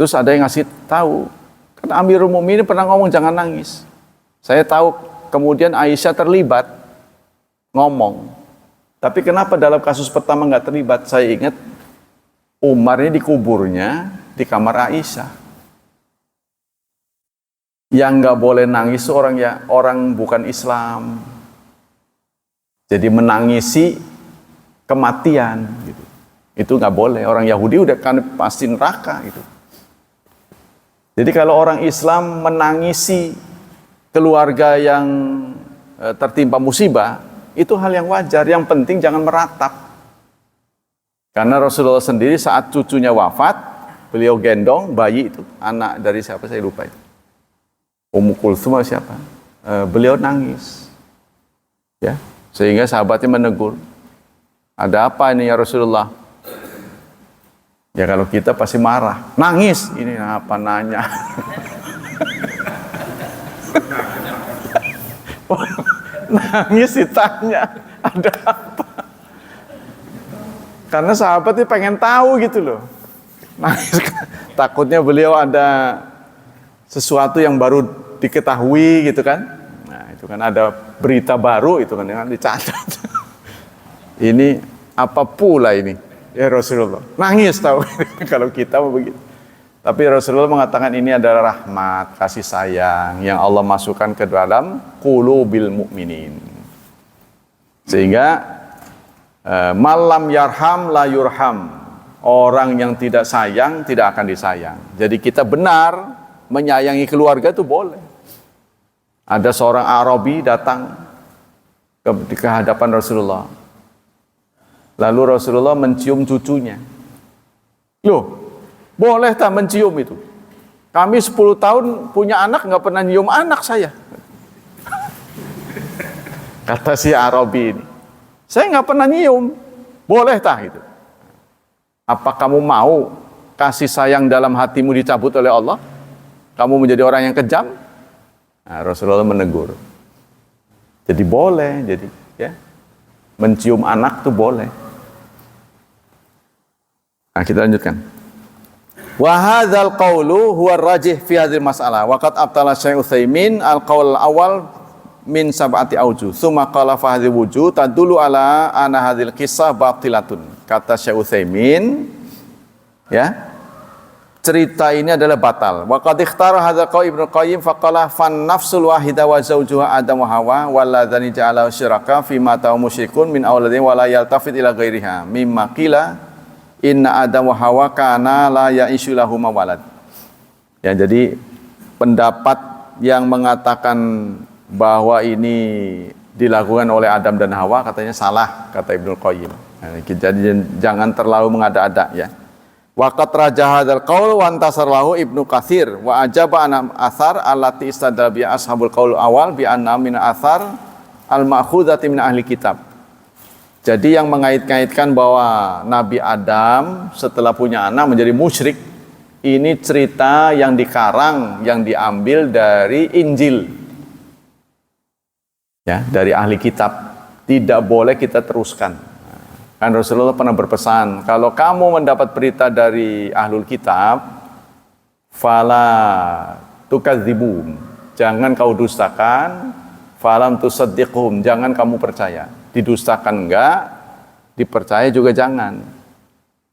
Terus ada yang ngasih tahu. Kan Amirul Mukminin pernah ngomong jangan nangis. Saya tahu kemudian Aisyah terlibat ngomong. Tapi kenapa dalam kasus pertama nggak terlibat? Saya ingat Umar ini dikuburnya di kamar Aisyah. Yang nggak boleh nangis orang bukan Islam. Jadi menangisi kematian gitu. Itu nggak boleh. Orang Yahudi udah kan pasti neraka gitu. Jadi kalau orang Islam menangisi keluarga yang tertimpa musibah, itu hal yang wajar. Yang penting jangan meratap. Karena Rasulullah sendiri saat cucunya wafat, beliau gendong bayi itu, anak dari siapa saya lupa itu. Ummu Kulthum siapa? Beliau nangis. Ya, sehingga sahabatnya menegur. Ada apa ini ya Rasulullah? Ya kalau kita pasti marah. Nangis. Ini apa nanya? Nangis ditanya, ada apa? Karena sahabat itu pengen tahu gitu loh. Nangis, takutnya beliau ada sesuatu yang baru diketahui gitu kan. Nah itu kan ada berita baru itu kan yang dicatat. Ini apa pula ini? Ya Rasulullah. Nangis tahu kalau kita mau begitu. Tapi Rasulullah mengatakan ini adalah rahmat, kasih sayang yang Allah masukkan ke dalam qulubil mu'minin. Sehingga malam yarham la yurham. Orang yang tidak sayang tidak akan disayang. Jadi kita benar menyayangi keluarga itu boleh. Ada seorang Arabi datang ke hadapan Rasulullah. Lalu Rasulullah mencium cucunya. Loh, boleh tak mencium itu? Kami 10 tahun punya anak nggak pernah nyium anak saya. Kata si Arabi ini, saya nggak pernah nyium. Boleh tak itu? Apa kamu mau kasih sayang dalam hatimu dicabut oleh Allah? Kamu menjadi orang yang kejam? Nah, Rasulullah menegur. Jadi boleh, jadi ya mencium anak tuh boleh. Nah, kita lanjutkan. Wa hadzal qawlu huwa rajih fi hadhil mas'alah. Wa qad abtala Syekh Utsaimin al-qaul awal min sab'ati aujuh. Tsumma qala fa hadhihi wujuh tadullu ala anna hadhil qissah batilatun. Kata Syekh Utsaimin, ya, cerita ini adalah batal. Wa qad ikhtara hadzal qaul Ibnu Qayyim faqala fan nafsul wahida wa zawjuha Adam wa Hawa walladzani ja'ala syiraka fi ma ta'u musyrikun min auladin wa la yaltafit ila ghairiha mimma qila inna Adam wa Hawa kana la ya'ishu lahum walad. Ya, jadi pendapat yang mengatakan bahwa ini dilakukan oleh Adam dan Hawa katanya salah, kata Ibnu Qayyim. Nah, jadi jangan terlalu mengada-ada ya. Waqat rajah hadzal qaul wa antasar lahu Ibnu Katsir wa ajaba an athar allati istadalla bi ashabul qaul awal bi anna min athar al ma'khudati min ahli kitab. Jadi yang mengait-ngaitkan bahwa Nabi Adam setelah punya anak menjadi musyrik, ini cerita yang dikarang, yang diambil dari Injil. Ya, dari ahli kitab. Tidak boleh kita teruskan. Kan Rasulullah pernah berpesan, kalau kamu mendapat berita dari ahlul kitab, fala tukadzibum, jangan kau dustakan, falam tusaddiqhum, jangan kamu percaya. Didustakan enggak, dipercaya juga jangan.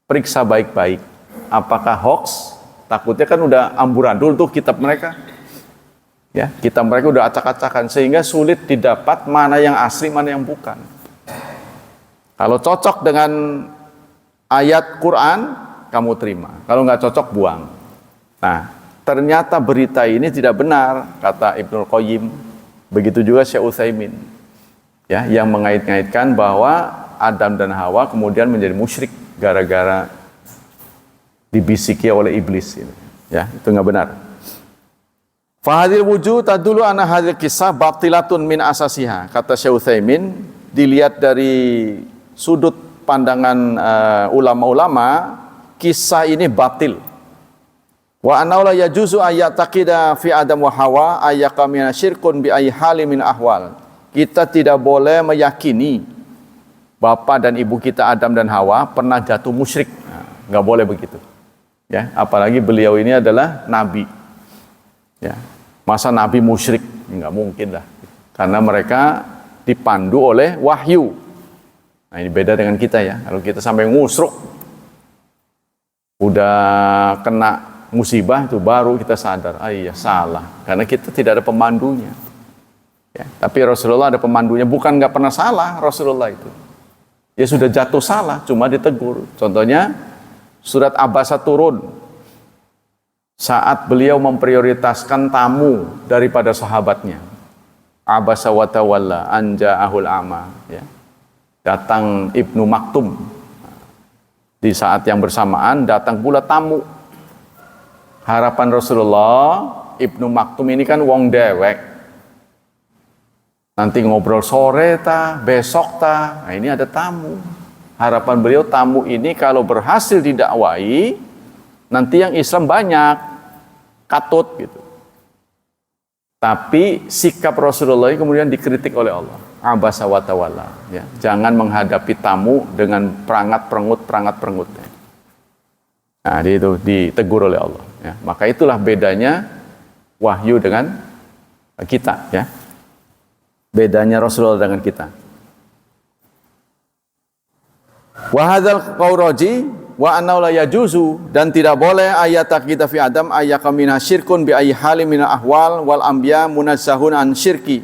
Periksa baik-baik. Apakah hoax? Takutnya kan udah amburadul tuh kitab mereka. Ya, kitab mereka udah acak-acakan sehingga sulit didapat mana yang asli, mana yang bukan. Kalau cocok dengan ayat Quran, kamu terima. Kalau nggak cocok, buang. Nah, ternyata berita ini tidak benar, kata Ibnu Qayyim. Begitu juga Syekh Utsaimin. Ya, yang mengait-ngaitkan bahwa Adam dan Hawa kemudian menjadi musyrik gara-gara dibisiki oleh iblis. Ya, itu nggak benar. Fahadil wujud tadulu anna hadil kisah batilatun min asasiha. Kata Syekh Utsaimin, dilihat dari sudut pandangan ulama-ulama, kisah ini batil. Wa anna la yajuzu ayat taqida fi Adam wa Hawa ayyaka min syirkun bi ayyi halin min ahwal. Kita tidak boleh meyakini bapak dan ibu kita Adam dan Hawa pernah jatuh musyrik. Nah, nggak boleh begitu. Ya, apalagi beliau ini adalah nabi. Ya, masa nabi musyrik? Nggak mungkin lah. Karena mereka dipandu oleh wahyu. Nah, ini beda dengan kita ya. Kalau kita sampai ngusruk, udah kena musibah itu baru kita sadar, ah iya salah. Karena kita tidak ada pemandunya. Ya, tapi Rasulullah ada pemandunya. Bukan nggak pernah salah Rasulullah itu. Ya sudah jatuh salah, cuma ditegur. Contohnya surat Abasa turun saat beliau memprioritaskan tamu daripada sahabatnya. Abasa wa tawalla anja'ahul ama, ya. Datang Ibnu Maktum. Di saat yang bersamaan datang pula tamu. Harapan Rasulullah, Ibnu Maktum ini kan wong dewek. Nanti ngobrol sore ta, besok ta. Nah, ini ada tamu. Harapan beliau tamu ini kalau berhasil didakwai, nanti yang Islam banyak. Katut gitu. Tapi sikap Rasulullah kemudian dikritik oleh Allah. Abasa wa tawalla, ya. Jangan menghadapi tamu dengan perangat-perengut. Nah, itu ditegur oleh Allah, ya. Maka itulah bedanya wahyu dengan kita, ya. Bedanya Rasulullah dengan kita. Wa hadzal qauraji wa anna la yajuzu, dan tidak boleh ayat kita fi Adam ayyaka minha syirkun bi ayyi halin min ahwal wal anbiya munazzahun an syirki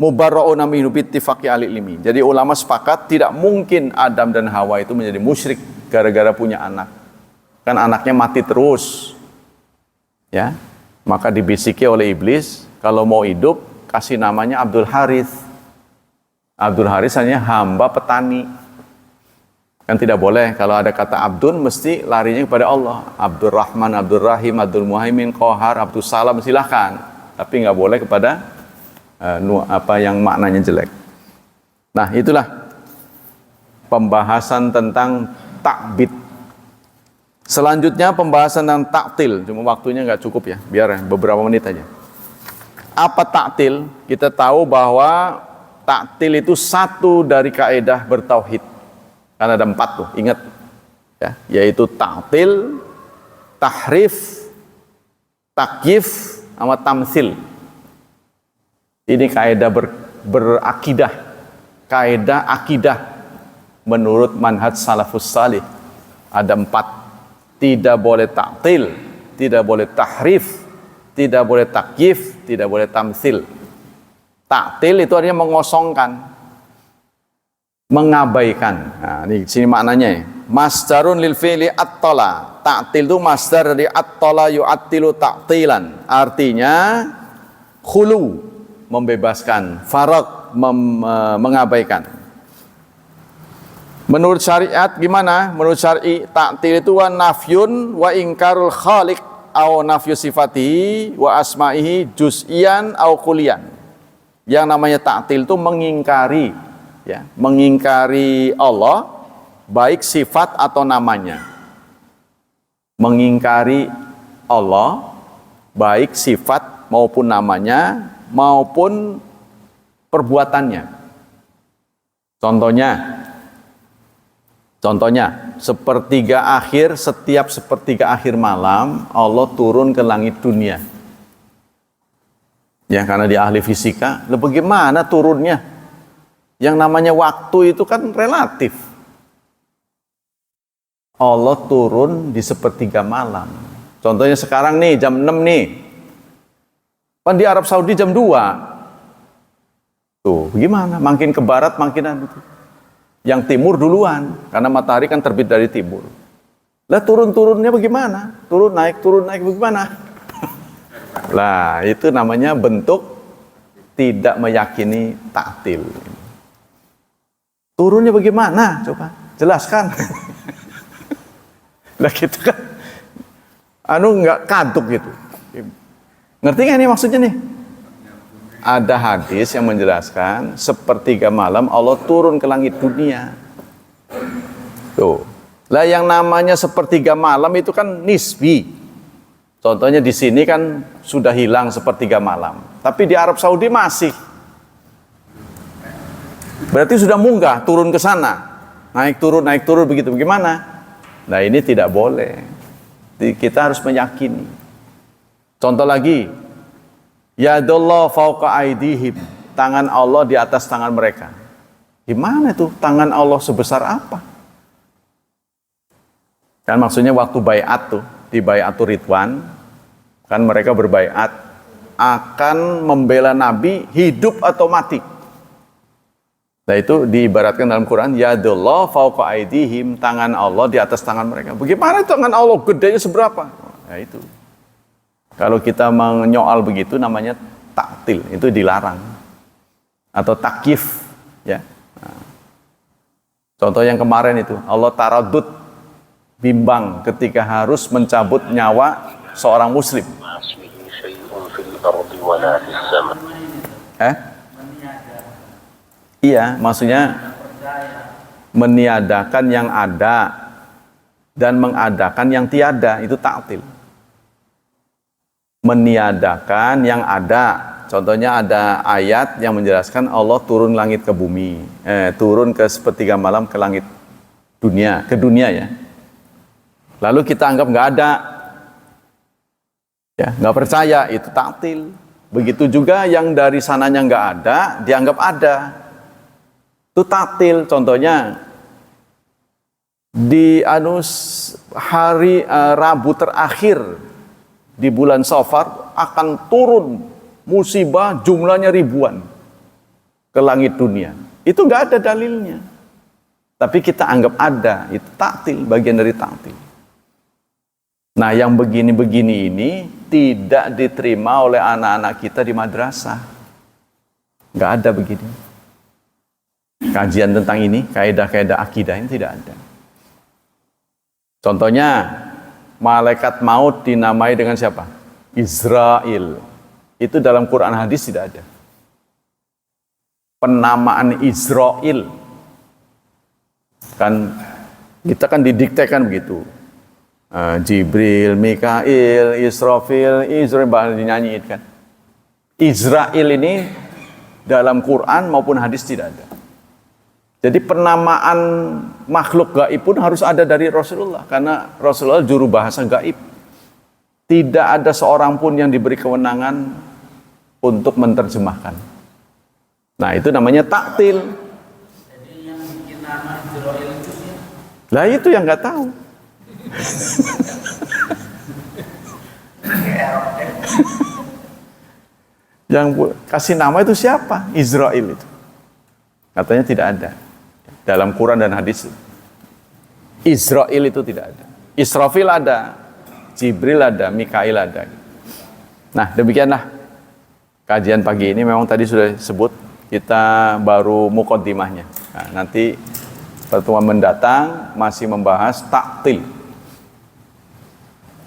mubarra'una minhu bi ittifaqi ahli ilmi. Jadi ulama sepakat tidak mungkin Adam dan Hawa itu menjadi musyrik gara-gara punya anak. Kan anaknya mati terus. Ya. Maka dibisiki oleh iblis, kalau mau hidup kasih namanya Abdul Harith. Abdul Harith hanya hamba petani. Kan tidak boleh kalau ada kata Abdun mesti larinya kepada Allah. Abdul Rahman, Abdul Rahim, Abdul Muhaimin, Qahar, Abdul Salam, silahkan. Tapi nggak boleh kepada apa yang maknanya jelek. Nah, itulah pembahasan tentang takbid. Selanjutnya pembahasan tentang taktil. Cuma waktunya nggak cukup ya, biar beberapa menit aja. Apa taktil? Kita tahu bahwa taktil itu satu dari kaidah bertauhid. Karena ada 4 tuh, ingat ya, yaitu taktil, tahrif, takyif, sama tamsil. Ini kaidah berakidah, kaidah akidah menurut manhaj salafus salih. Ada 4, tidak boleh taktil, tidak boleh tahrif, tidak boleh takyif, tidak boleh tamsil. Taktil itu artinya mengosongkan, mengabaikan. Nah, ini sini maknanya ya. Masdarun lil fi'li attala. Ta'til itu masdar dari attala yu'attilu ta'tilan. Artinya khulu, membebaskan, faraq, mengabaikan. Menurut syariat gimana? Menurut syar'i ta'til itu wa nafyun wa ingkarul khaliq au nafyu sifatihi wa asma'ihi juz'iyan au kulian. Yang namanya ta'til itu mengingkari, ya, mengingkari Allah baik sifat atau namanya. Mengingkari Allah baik sifat maupun namanya maupun perbuatannya. Contohnya sepertiga akhir, setiap sepertiga akhir malam Allah turun ke langit dunia. Ya, karena dia ahli fisika, lah bagaimana turunnya? Yang namanya waktu itu kan relatif. Allah turun di sepertiga malam. Contohnya sekarang nih, jam 6 nih. Kan di Arab Saudi jam 2. Tuh, bagaimana? Makin ke barat, makin itu. Yang timur duluan, karena matahari kan terbit dari timur. Lah turun-turunnya bagaimana? Turun naik bagaimana? Lah, itu namanya bentuk tidak meyakini taktil. Turunnya bagaimana? Coba jelaskan. Lah gitu kan, nggak kantuk gitu. Ngerti nggak nih maksudnya nih? Ada hadis yang menjelaskan sepertiga malam Allah turun ke langit dunia. Tuh. Lah yang namanya sepertiga malam itu kan nisbi. Contohnya di sini kan sudah hilang sepertiga malam, tapi di Arab Saudi masih. Berarti sudah munggah, turun ke sana. Naik turun begitu. Bagaimana? Nah, ini tidak boleh. Kita harus meyakini. Contoh lagi, yadullah fauqa aidihim, tangan Allah di atas tangan mereka. Gimana itu? Tangan Allah sebesar apa? Kan maksudnya waktu baiat tuh, di baiatur ridwan, kan mereka berbaiat akan membela Nabi hidup atau mati. Nah, itu diibaratkan dalam Quran, yadullah fauqa aidihim, tangan Allah di atas tangan mereka. Bagaimana tangan Allah gedenya seberapa? Nah, itu. Kalau kita menyoal begitu namanya taktil, itu dilarang. Atau takyif, ya. Nah. Contoh yang kemarin itu, Allah taradud, bimbang ketika harus mencabut nyawa seorang muslim. Iya, maksudnya meniadakan yang ada dan mengadakan yang tiada, itu taktil. Meniadakan yang ada. Contohnya ada ayat yang menjelaskan Allah turun langit ke bumi, turun ke sepertiga malam ke langit dunia, ke dunia ya. Lalu kita anggap nggak ada, ya nggak percaya, itu taktil. Begitu juga yang dari sananya nggak ada, dianggap ada, itu taktil. Contohnya di hari Rabu terakhir di bulan Safar akan turun musibah jumlahnya ribuan ke langit dunia. Itu nggak ada dalilnya, tapi kita anggap ada, itu taktil, bagian dari taktil. Nah, yang begini-begini ini tidak diterima oleh anak-anak kita di madrasah. Nggak ada begini. Kajian tentang ini, kaidah-kaidah akidah ini tidak ada. Contohnya, malaikat maut dinamai dengan siapa? Israel. Itu dalam Quran hadis tidak ada. Penamaan Israel. Kan kita kan didiktekan begitu. Jibril, Mikail, Israfil, Israel dinyanyiin kan. Israel ini dalam Quran maupun hadis tidak ada. Jadi penamaan makhluk gaib pun harus ada dari Rasulullah. Karena Rasulullah juru bahasa gaib. Tidak ada seorang pun yang diberi kewenangan untuk menerjemahkan. Nah itu namanya taktil. Jadi yang bikin nama Israel itu sih? Lah itu yang nggak tahu. Yang kasih nama itu siapa? Israel itu. Katanya tidak ada. Dalam Quran dan hadis. Israel itu tidak ada. Israfil ada. Jibril ada. Mikail ada. Nah demikianlah. Kajian pagi ini memang tadi sudah disebut. Kita baru muqaddimahnya. Nah, nanti pertemuan mendatang masih membahas taktil.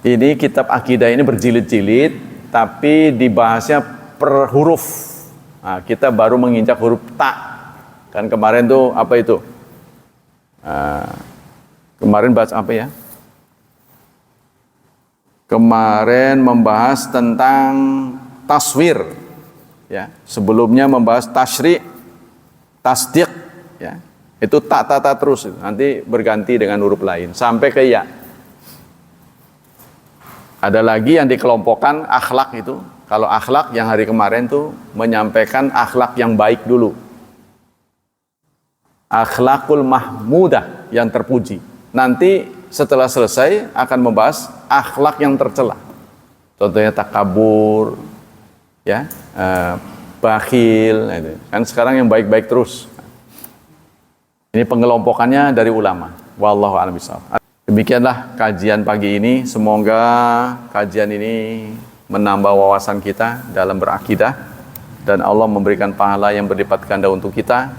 Ini kitab akidah ini berjilid-jilid. Tapi dibahasnya per huruf. Nah, kita baru menginjak huruf ta. Kan kemarin tuh apa itu? Kemarin bahas apa ya? Kemarin membahas tentang taswir, ya. Sebelumnya membahas tasyri', tasdiq, ya. Itu tak terus, nanti berganti dengan huruf lain sampai ke ya. Ada lagi yang dikelompokkan akhlak itu. Kalau akhlak yang hari kemarin tuh menyampaikan akhlak yang baik dulu. Akhlakul mahmudah yang terpuji. Nanti setelah selesai akan membahas akhlak yang tercela. Contohnya takabur, ya, bakhil. Kan sekarang yang baik-baik terus. Ini pengelompokannya dari ulama. Wallahu a'lam bishawab. Demikianlah kajian pagi ini. Semoga kajian ini menambah wawasan kita dalam berakidah dan Allah memberikan pahala yang berlipat ganda untuk kita,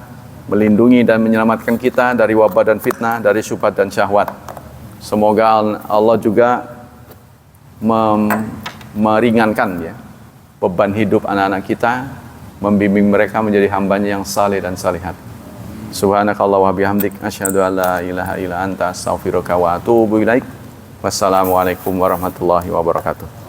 melindungi dan menyelamatkan kita dari wabah dan fitnah, dari syubhat dan syahwat. Semoga Allah juga meringankan ya beban hidup anak-anak kita, membimbing mereka menjadi hambanya yang saleh dan salihat. Subhanakallah wa bihamdik asyhadu an la ilaha illa anta astaghfiruka wa atubu ilaik. Wassalamualaikum warahmatullahi wabarakatuh.